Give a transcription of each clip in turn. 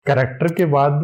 Character के बाद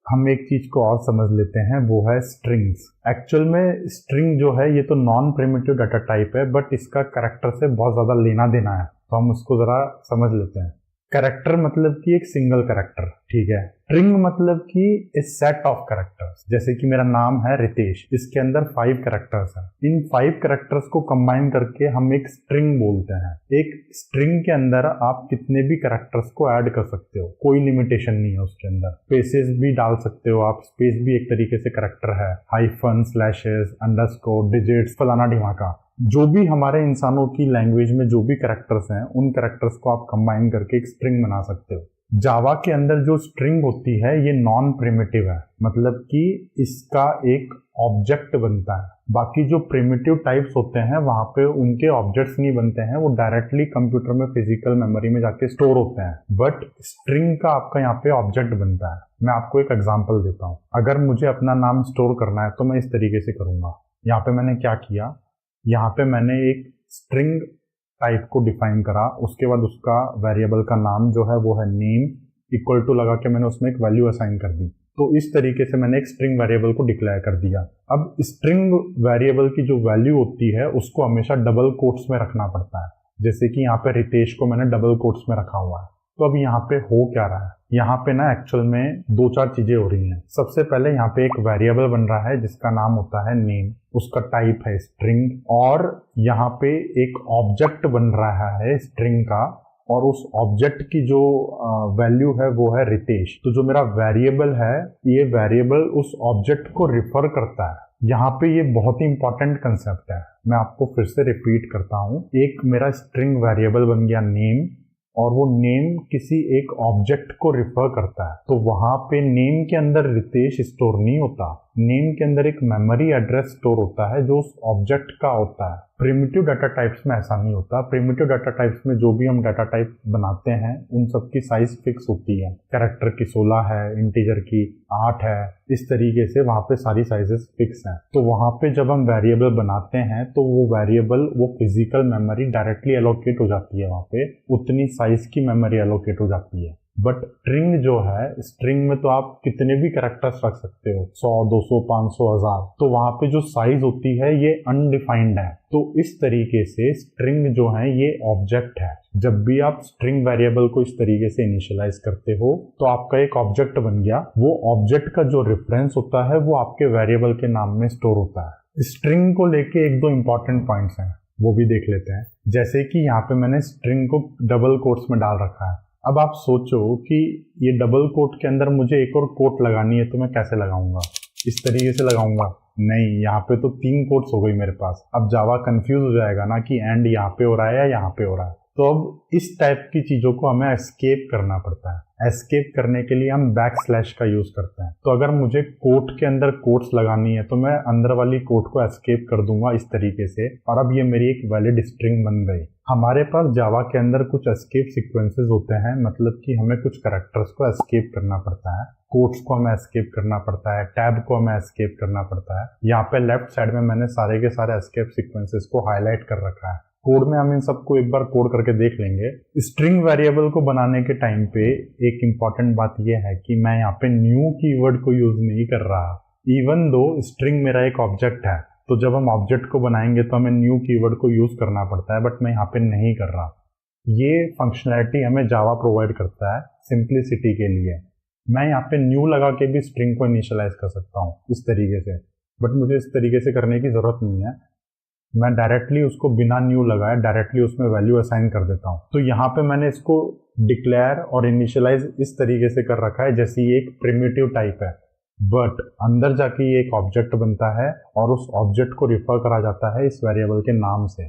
हम एक चीज को और समझ लेते हैं, वो है स्ट्रिंग्स। एक्चुअल में स्ट्रिंग जो है ये तो नॉन प्रिमिटिव डाटा टाइप है, बट इसका कैरेक्टर से बहुत ज्यादा लेना देना है, तो हम उसको जरा समझ लेते हैं। कैरेक्टर मतलब कि एक सिंगल कैरेक्टर, ठीक है। स्ट्रिंग मतलब कि ए सेट ऑफ कैरेक्टर्स। जैसे कि मेरा नाम है रितेश, इसके अंदर 5 कैरेक्टर्स हैं। इन 5 कैरेक्टर्स को कंबाइन करके हम एक स्ट्रिंग बोलते हैं। एक स्ट्रिंग के अंदर आप कितने भी कैरेक्टर्स को ऐड कर सकते हो, कोई लिमिटेशन नहीं है उसके अंदर। स्पेसेस भी डाल सकते हो आप, स्पेस भी एक तरीके से कैरेक्टर है। हाइफन, स्लैशेस, अंडरस्कोर, डिजिट्स, फलाना ढिमाका, जो भी हमारे इंसानों की लैंग्वेज में जो भी कैरेक्टर्स हैं, उन कैरेक्टर्स को आप कंबाइन करके एक स्ट्रिंग बना सकते हो। जावा के अंदर जो स्ट्रिंग होती है ये नॉन प्रिमिटिव है, मतलब कि इसका एक ऑब्जेक्ट बनता है। बाकी जो प्रिमिटिव टाइप्स होते हैं वहां पे उनके ऑब्जेक्ट्स नहीं बनते हैं, वो डायरेक्टली कंप्यूटर में फिजिकल मेमोरी में जाके स्टोर होते हैं। बट स्ट्रिंग का आपका यहाँ पे ऑब्जेक्ट बनता है। मैं आपको एक एग्जांपल देता हूँ। अगर मुझे अपना नाम स्टोर करना है तो मैं इस तरीके से करूंगा। यहाँ पे मैंने क्या किया, यहाँ पे मैंने एक स्ट्रिंग टाइप को डिफाइन करा, उसके बाद उसका वेरिएबल का नाम जो है वो है नेम, इक्वल टू लगा के मैंने उसमें एक वैल्यू असाइन कर दी। तो इस तरीके से मैंने एक स्ट्रिंग वेरिएबल को डिक्लेयर कर दिया। अब स्ट्रिंग वेरिएबल की जो वैल्यू होती है उसको हमेशा डबल कोट्स में रखना पड़ता है। जैसे कि यहाँ पे रितेश को मैंने डबल कोट्स में रखा हुआ है। तो अब यहाँ पे हो क्या रहा है, यहाँ पे ना एक्चुअल में 2-4 चीजें हो रही हैं। सबसे पहले यहाँ पे एक वेरिएबल बन रहा है जिसका नाम होता है नेम, उसका टाइप है स्ट्रिंग, और यहाँ पे एक ऑब्जेक्ट बन रहा है स्ट्रिंग का, और उस ऑब्जेक्ट की जो वैल्यू है वो है रितेश। तो जो मेरा वेरिएबल है, ये वेरिएबल उस ऑब्जेक्ट को रिफर करता है। यहाँ पे ये बहुत ही इंपॉर्टेंट कंसेप्ट है, मैं आपको फिर से रिपीट करता हूँ। एक मेरा स्ट्रिंग वेरिएबल बन गया नेम, और वो नेम किसी एक ऑब्जेक्ट को रिफर करता है। तो वहां पे नेम के अंदर रितेश स्टोर नहीं होता, नेम के अंदर एक मेमोरी एड्रेस स्टोर होता है जो उस ऑब्जेक्ट का होता है। प्रिमिटिव डाटा टाइप्स में ऐसा नहीं होता। प्रिमिटिव डाटा टाइप्स में जो भी हम डाटा टाइप बनाते हैं उन सब की साइज फिक्स होती है। कैरेक्टर की 16 है, इंटीजर की 8 है, इस तरीके से वहां पे सारी साइजेस फिक्स हैं। तो वहां पे जब हम वेरिएबल बनाते हैं तो वो वेरिएबल, वो फिजिकल मेमोरी डायरेक्टली एलोकेट हो जाती है, वहां पे उतनी साइज की मेमोरी एलोकेट हो जाती है। बट स्ट्रिंग जो है, स्ट्रिंग में तो आप कितने भी कैरेक्टर्स रख सकते हो, 100, 200, 500, 1000। तो वहां पे जो साइज होती है ये अनडिफाइंड है। तो इस तरीके से स्ट्रिंग जो है ये ऑब्जेक्ट है। जब भी आप स्ट्रिंग वेरिएबल को इस तरीके से इनिशियलाइज करते हो तो आपका एक ऑब्जेक्ट बन गया। वो ऑब्जेक्ट का जो रेफरेंस होता है वो आपके वेरिएबल के नाम में स्टोर होता है। स्ट्रिंग को लेके 1-2 इंपॉर्टेंट पॉइंट्स हैं, वो भी देख लेते हैं। जैसे कि यहाँ पे मैंने स्ट्रिंग को डबल कोट्स में डाल रखा है। अब आप सोचो कि ये डबल कोट के अंदर मुझे एक और कोट लगानी है, तो मैं कैसे लगाऊंगा? इस तरीके से लगाऊंगा? नहीं, यहाँ पे तो 3 कोट्स हो गई मेरे पास। अब जावा कंफ्यूज हो जाएगा ना कि एंड यहाँ पे हो रहा है या यहाँ पे हो रहा है। तो अब इस टाइप की चीजों को हमें एस्केप करना पड़ता है। एस्केप करने के लिए हम बैकस्लैश का यूज करते हैं। तो अगर मुझे कोट के अंदर कोट्स लगानी है तो मैं अंदर वाली कोट को एस्केप कर दूंगा इस तरीके से, और अब ये मेरी एक वैलिड स्ट्रिंग बन गई। हमारे पास जावा के अंदर कुछ एस्केप सीक्वेंसेस होते हैं, मतलब कि हमें कुछ कैरेक्टर्स को एस्केप करना पड़ता है। कोट्स को हमें एस्केप करना पड़ता है, टैब को हमें एस्केप करना पड़ता है। यहाँ पे लेफ्ट साइड में मैंने सारे के सारे एस्केप सीक्वेंसेस को हाईलाइट कर रखा है। कोड में हम इन सबको एक बार कोड करके देख लेंगे। स्ट्रिंग वेरिएबल को बनाने के टाइम पे एक इंपॉर्टेंट बात यह है कि मैं यहाँ पे न्यू कीवर्ड को यूज नहीं कर रहा, इवन दो स्ट्रिंग मेरा एक ऑब्जेक्ट है। तो जब हम ऑब्जेक्ट को बनाएंगे तो हमें न्यू कीवर्ड को यूज करना पड़ता है, बट मैं यहाँ पे नहीं कर रहा। ये फंक्शनैलिटी हमें जावा प्रोवाइड करता है सिंप्लिसिटी के लिए। मैं यहाँ पे न्यू लगा के भी स्ट्रिंग को इनिशियलाइज कर सकता हूँ इस तरीके से, बट मुझे इस तरीके से करने की जरूरत नहीं है। मैं डायरेक्टली उसको बिना न्यू लगाए डायरेक्टली उसमें वैल्यू असाइन कर देता हूँ। तो यहाँ पे मैंने इसको डिक्लेयर और इनिशियलाइज इस तरीके से कर रखा है जैसे ये एक प्रिमिटिव टाइप है, बट अंदर जाके ये एक ऑब्जेक्ट बनता है और उस ऑब्जेक्ट को रिफर करा जाता है इस वेरिएबल के नाम से।